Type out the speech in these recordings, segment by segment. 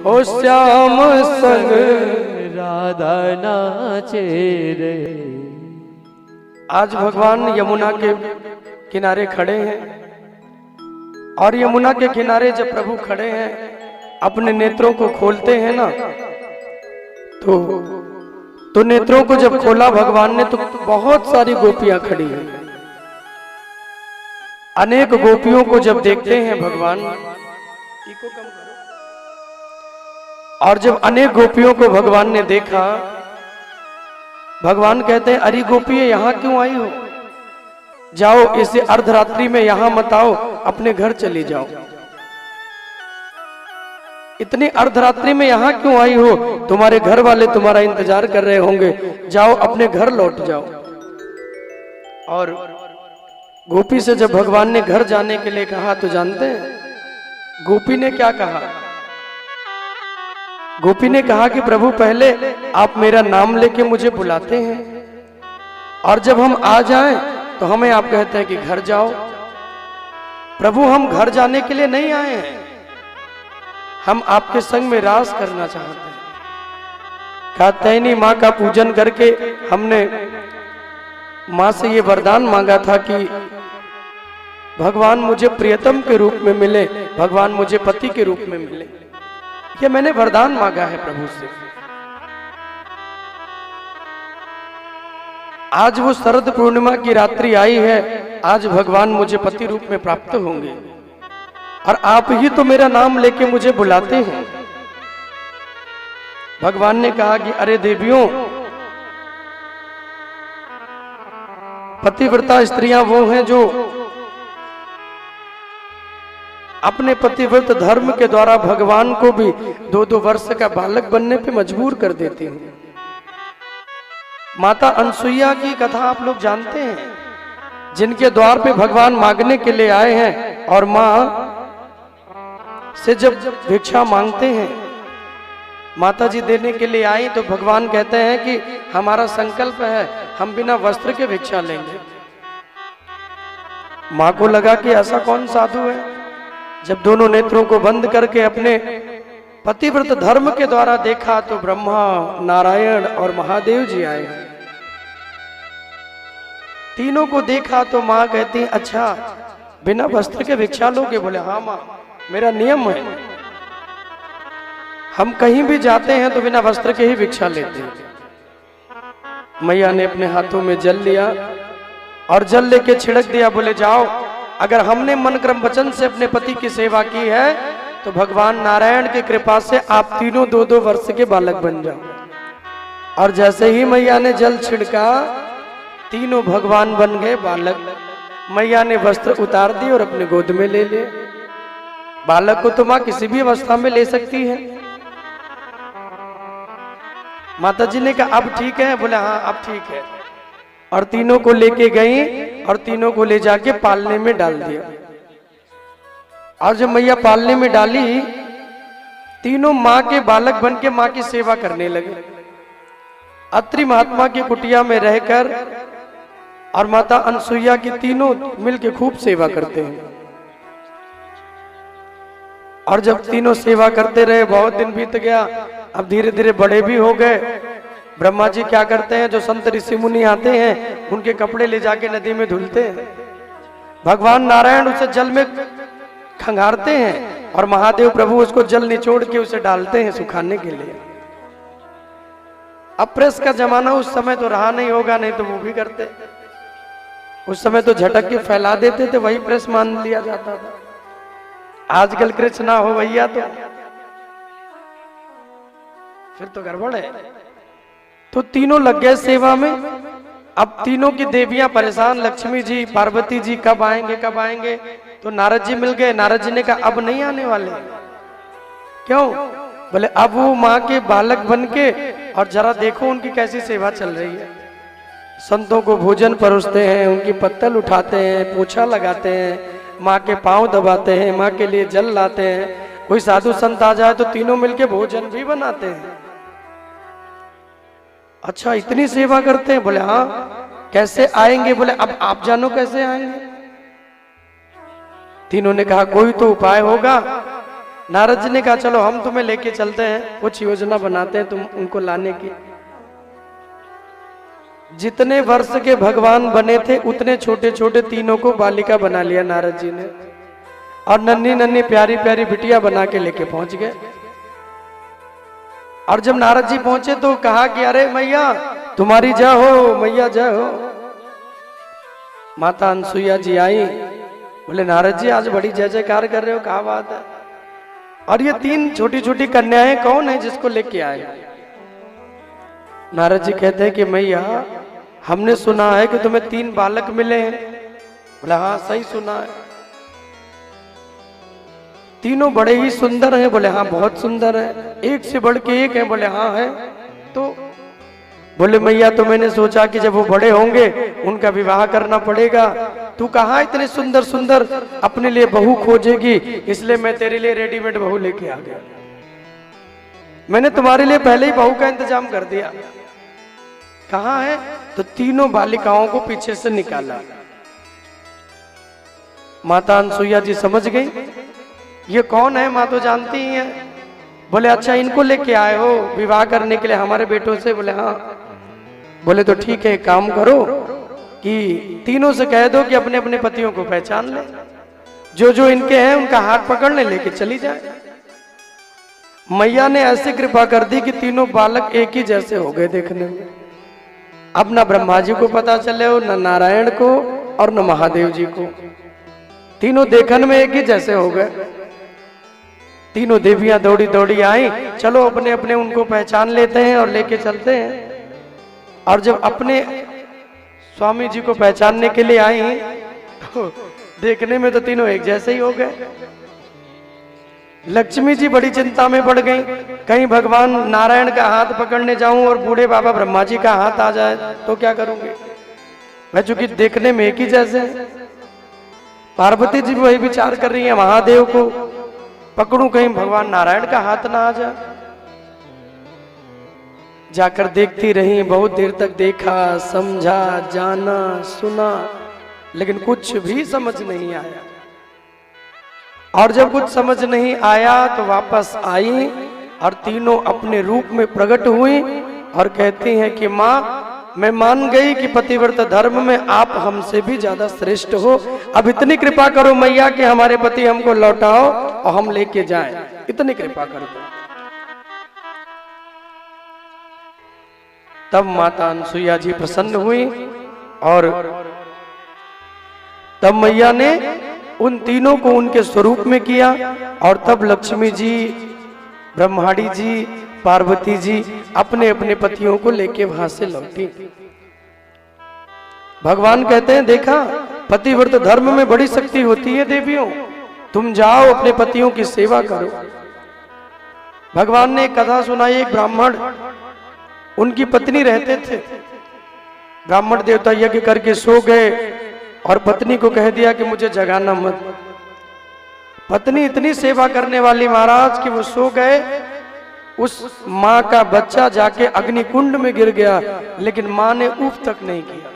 ओ श्याम संग राधा नाचे रे। आज भगवान यमुना के किनारे खड़े हैं और यमुना के किनारे जब प्रभु खड़े हैं अपने नेत्रों को खोलते हैं ना, तो नेत्रों को जब खोला भगवान ने तो बहुत सारी गोपियां खड़ी हैं। अनेक गोपियों को जब देखते हैं भगवान, और जब अनेक गोपियों को भगवान ने देखा, भगवान कहते हैं अरे गोपिये यहाँ क्यों आई हो, जाओ इसे अर्धरात्रि में यहाँ मत आओ, अपने घर चली जाओ। इतनी अर्धरात्रि में यहाँ क्यों आई हो, तुम्हारे घर वाले तुम्हारा इंतजार कर रहे होंगे, जाओ अपने घर लौट जाओ। और गोपी से जब भगवान ने घर जाने के लिए कहा तो जानते हैं गोपी ने क्या कहा? गोपी ने कहा कि प्रभु पहले आप मेरा नाम लेके मुझे बुलाते हैं और जब हम आ जाएं तो हमें आप कहते हैं कि घर जाओ। प्रभु हम घर जाने के लिए नहीं आए हैं, हम आपके संग में रास करना चाहते हैं। कात्यायनी माँ का पूजन करके हमने माँ से ये वरदान मांगा था कि भगवान मुझे प्रियतम के रूप में मिले, भगवान मुझे पति के रूप में मिले। ये मैंने वरदान मांगा है प्रभु से। आज वो शरद पूर्णिमा की रात्रि आई है, आज भगवान मुझे पति रूप में प्राप्त होंगे और आप ही तो मेरा नाम लेके मुझे बुलाते हैं। भगवान ने कहा कि अरे देवियों, पतिव्रता स्त्रियां वो हैं जो अपने पतिव्रत धर्म के द्वारा भगवान को भी 2-2 वर्ष का बालक बनने पे मजबूर कर देती हैं। माता अनसुईया की कथा आप लोग जानते हैं, जिनके द्वार पे भगवान मांगने के लिए आए हैं और माँ से जब भिक्षा मांगते हैं, माता जी देने के लिए आई तो भगवान कहते हैं कि हमारा संकल्प है हम बिना वस्त्र के भिक्षा लेंगे। माँ को लगा कि ऐसा कौन साधु है, जब दोनों नेत्रों को बंद करके अपने पतिव्रत धर्म के द्वारा देखा तो ब्रह्मा, नारायण और महादेव जी आए। तीनों को देखा तो माँ कहती अच्छा बिना वस्त्र के भिक्षा लोगे? बोले हाँ माँ, मेरा नियम है, हम कहीं भी जाते हैं तो बिना वस्त्र के ही भिक्षा लेते हैं। मैया ने अपने हाथों में जल लिया और जल लेके छिड़क दिया। बोले जाओ, अगर हमने मन क्रम वचन से अपने पति की सेवा की है तो भगवान नारायण की कृपा से आप तीनों 2-2 वर्ष के बालक बन जाओ। और जैसे ही मैया ने जल छिड़का, तीनों भगवान बन गए बालक। मैया ने वस्त्र उतार दिए और अपने गोद में ले लिए। बालक को तो माँ किसी भी अवस्था में ले सकती है। माता जी ने कहा अब ठीक है? बोले हाँ अब ठीक है। और तीनों को लेके गई और तीनों को ले जाके पालने में डाल दिया। और जब मैया पालने में डाली, तीनों माँ के बालक बन के माँ की सेवा करने लगे। अत्रि महात्मा की कुटिया में रहकर और माता अनसुईया की तीनों मिलके खूब सेवा करते हैं। और जब तीनों सेवा करते रहे, बहुत दिन बीत गया, अब धीरे धीरे बड़े भी हो गए। ब्रह्मा जी क्या करते हैं, जो संत ऋषि मुनि आते हैं उनके कपड़े ले जाके नदी में धुलते हैं। भगवान नारायण उसे जल में खंगारते हैं और महादेव प्रभु उसको जल निचोड़ के उसे डालते हैं सुखाने के लिए। अब प्रेस का जमाना उस समय तो रहा नहीं होगा, नहीं तो वो भी करते। उस समय तो झटक के फैला देते थे, वही प्रेस मान लिया जाता था। आजकल कृष्ण ना हो भैया तो फिर तो गड़बड़ है। तो तीनों लग गए सेवा में। अब तीनों की देवियां परेशान, लक्ष्मी जी, पार्वती जी कब आएंगे कब आएंगे। तो नारद जी मिल गए। नारद जी ने कहा अब नहीं आने वाले। क्यों? बोले अब वो माँ के बालक बन के और जरा देखो उनकी कैसी सेवा चल रही है। संतों को भोजन परोसते हैं, उनकी पत्तल उठाते हैं, पोछा लगाते हैं, माँ के पांव दबाते हैं, माँ के लिए जल लाते हैं। कोई साधु संत आ जाए तो तीनों मिलके भोजन भी बनाते हैं। अच्छा इतनी सेवा करते हैं? बोले हाँ। कैसे आएंगे? बोले अब आप जानो कैसे आएंगे। तीनों ने कहा कोई तो उपाय होगा। नारद जी ने कहा चलो हम तुम्हें लेके चलते हैं, कुछ योजना बनाते हैं तुम उनको लाने की। जितने वर्ष के भगवान बने थे उतने छोटे छोटे तीनों को बालिका बना लिया नारद जी ने, और नन्ही नन्ही प्यारी प्यारी बिटिया बना के लेके पहुंच गए। और जब नारद जी पहुंचे तो कहा कि अरे मैया तुम्हारी जय हो, मैया जय हो। माता अनसुईया जी आई, बोले नारद जी आज बड़ी जय जयकार कर रहे हो, क्या बात है? और ये तीन छोटी छोटी कन्याएं कौन है जिसको लेके आए? नारद जी कहते हैं कि मैया हमने सुना है कि तुम्हें तीन बालक मिले हैं। बोले हाँ सही सुना है। तीनों बड़े ही सुंदर हैं। बोले हाँ बहुत सुंदर है। एक से बढ़ के एक है। बोले हाँ है। तो बोले मैया तो मैंने सोचा कि जब वो बड़े होंगे उनका विवाह करना पड़ेगा। तू कहाँ इतने सुंदर सुंदर अपने लिए बहू खोजेगी, इसलिए मैं तेरे लिए रेडीमेड बहू लेके आ गया। मैंने तुम्हारे लिए पहले ही बहू का इंतजाम कर दिया। कहाँ है? तो तीनों बालिकाओं को पीछे से निकाला। माता अनसुईया जी समझ गई ये कौन है, माँ तो जानती ही है। बोले अच्छा इनको लेके आए हो विवाह करने के लिए हमारे बेटों से? बोले हाँ। बोले तो ठीक है, काम करो कि तीनों से कह दो कि अपने अपने पतियों को पहचान ले, जो जो इनके हैं उनका हाथ पकड़ने लेके चली जाए। मैया ने ऐसी कृपा कर दी कि तीनों बालक एक ही जैसे हो गए देखने में। अब न ब्रह्मा जी को पता चले हो, न नारायण को और न महादेव जी को। तीनों देखने में एक ही जैसे हो गए। तीनों देवियां दौड़ी दौड़ी आई, चलो अपने अपने उनको पहचान लेते हैं और लेके चलते हैं। और जब अपने स्वामी जी को पहचानने के लिए आई तो देखने में तो तीनों एक जैसे ही हो गए। लक्ष्मी जी बड़ी चिंता में पड़ गई, कहीं भगवान नारायण का हाथ पकड़ने जाऊं और बूढ़े बाबा ब्रह्मा जी का हाथ आ जाए तो क्या करूंगी मैं, चूंकि देखने में एक ही जैसे। पार्वती जी भी वही विचार कर रही है, महादेव को पकड़ूं कहीं भगवान नारायण का हाथ ना आ जाए। जाकर देखती रही, बहुत देर तक देखा, समझा, जाना, सुना, लेकिन कुछ भी समझ नहीं आया। और जब कुछ समझ नहीं आया तो वापस आई और तीनों अपने रूप में प्रकट हुई और कहती हैं कि माँ मैं मान गई कि पतिव्रत धर्म में आप हमसे भी ज्यादा श्रेष्ठ हो। अब इतनी कृपा करो मैया कि हमारे पति हमको लौटाओ और हम लेके जाएं, इतनी कृपा कर दो। तब माता अनसुईया जी प्रसन्न हुई और तब मैया ने उन तीनों को उनके स्वरूप में किया। और तब लक्ष्मी जी, ब्रह्माणी जी, पार्वती जी अपने अपने पतियों को लेके वहां से लौटी। भगवान कहते हैं देखा पतिव्रत धर्म में बड़ी शक्ति होती है देवियों, तुम जाओ अपने पतियों की सेवा करो। भगवान ने एक कथा सुनाई, एक ब्राह्मण उनकी पत्नी रहते थे, ब्राह्मण देवता यज्ञ करके सो गए और पत्नी को कह दिया कि मुझे जगाना मत। पत्नी इतनी सेवा करने वाली महाराज कि वो सो गए। उस माँ का बच्चा जाके अग्निकुंड में गिर गया, लेकिन माँ ने उफ तक नहीं किया।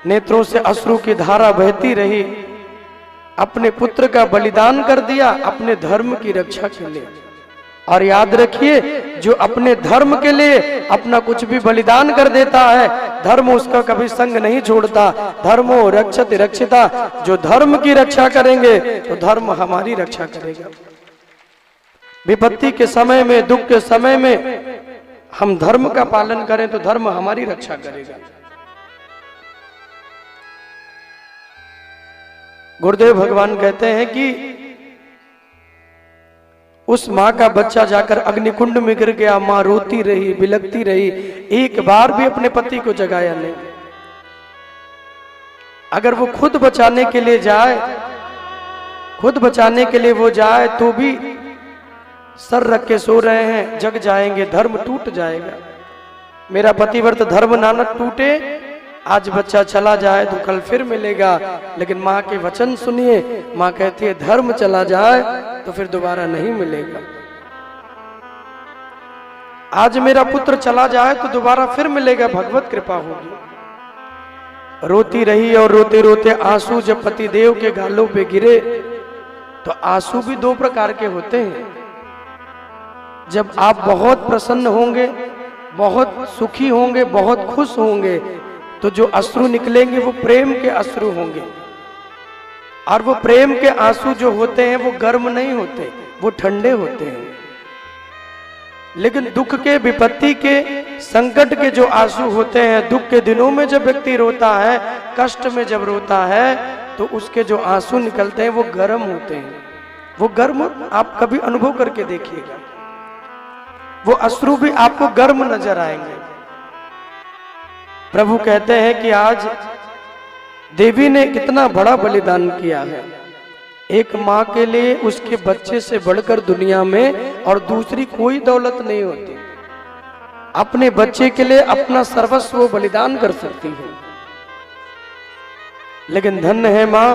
नेत्रों से अश्रु की धारा बहती रही। अपने पुत्र का बलिदान कर दिया अपने धर्म की रक्षा के लिए। और याद रखिए जो अपने धर्म के लिए अपना कुछ भी बलिदान कर देता है, धर्म उसका कभी संग नहीं छोड़ता। धर्मो रक्षति रक्षिता, जो धर्म की रक्षा करेंगे तो धर्म हमारी रक्षा करेगा। विपत्ति के समय में, दुख के समय में हम धर्म का पालन करें तो धर्म हमारी रक्षा करेगा। गुरुदेव भगवान कहते हैं कि उस माँ का बच्चा जाकर अग्निकुंड में गिर गया। माँ रोती रही, बिलखती रही, एक बार भी अपने पति को जगाया नहीं। अगर वो खुद बचाने के लिए जाए, खुद बचाने के लिए वो जाए तो भी सर रख के सो रहे हैं, जग जाएंगे, धर्म टूट जाएगा। मेरा पतिव्रत धर्म ना टूटे, आज बच्चा चला जाए तो कल फिर मिलेगा। लेकिन माँ के वचन सुनिए, माँ कहती है धर्म चला जाए तो फिर दोबारा नहीं मिलेगा। आज मेरा पुत्र चला जाए तो दोबारा फिर मिलेगा, भगवत कृपा होगी। रोती रही और रोते रोते आंसू जब पतिदेव के गालों पे गिरे तो आंसू भी दो प्रकार के होते हैं। जब आप बहुत प्रसन्न होंगे, बहुत सुखी होंगे, बहुत खुश होंगे, तो जो अश्रु निकलेंगे वो प्रेम के अश्रु होंगे। और वो प्रेम के आंसू जो होते हैं वो गर्म नहीं होते, वो ठंडे होते हैं। लेकिन दुख के, विपत्ति के, संकट के जो आंसू होते हैं, दुख के दिनों में जब व्यक्ति रोता है, कष्ट में जब रोता है, तो उसके जो आंसू निकलते हैं वो गर्म होते हैं। वो गर्म आप कभी अनुभव करके देखिएगा, वो अश्रु भी आपको गर्म नजर आएंगे। प्रभु कहते हैं कि आज देवी ने कितना बड़ा बलिदान किया है। एक माँ के लिए उसके बच्चे से बढ़कर दुनिया में और दूसरी कोई दौलत नहीं होती। अपने बच्चे के लिए अपना सर्वस्व वो बलिदान कर सकती है। लेकिन धन्य है माँ,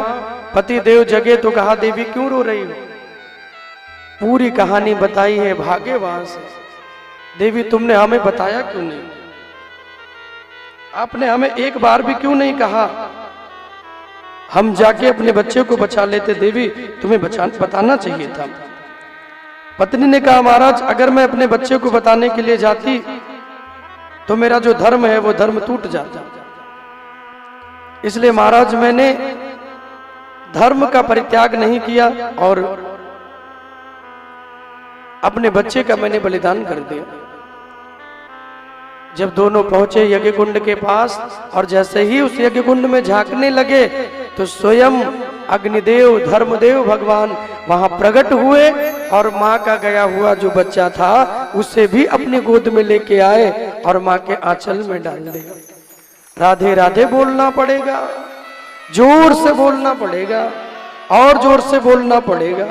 पति देव जगे तो कहा देवी क्यों रो रही हो। पूरी कहानी बताई है, भागे वहां से। देवी तुमने हमें बताया क्यों नहीं, आपने हमें एक बार भी क्यों नहीं कहा, हम जाके अपने बच्चे को बचा लेते। देवी तुम्हें बताना चाहिए था। पत्नी ने कहा महाराज अगर मैं अपने बच्चे को बताने के लिए जाती तो मेरा जो धर्म है वो धर्म टूट जाता, इसलिए महाराज मैंने धर्म का परित्याग नहीं किया और अपने बच्चे का मैंने बलिदान कर दिया। जब दोनों पहुंचे यज्ञ कुंड के पास और जैसे ही उस यज्ञ कुंड में झांकने लगे तो स्वयं अग्निदेव धर्मदेव भगवान वहां प्रकट हुए और माँ का गया हुआ जो बच्चा था उसे भी अपनी गोद में लेके आए और माँ के आंचल में डाल दिया। राधे राधे बोलना पड़ेगा, जोर से बोलना पड़ेगा और जोर से बोलना पड़ेगा।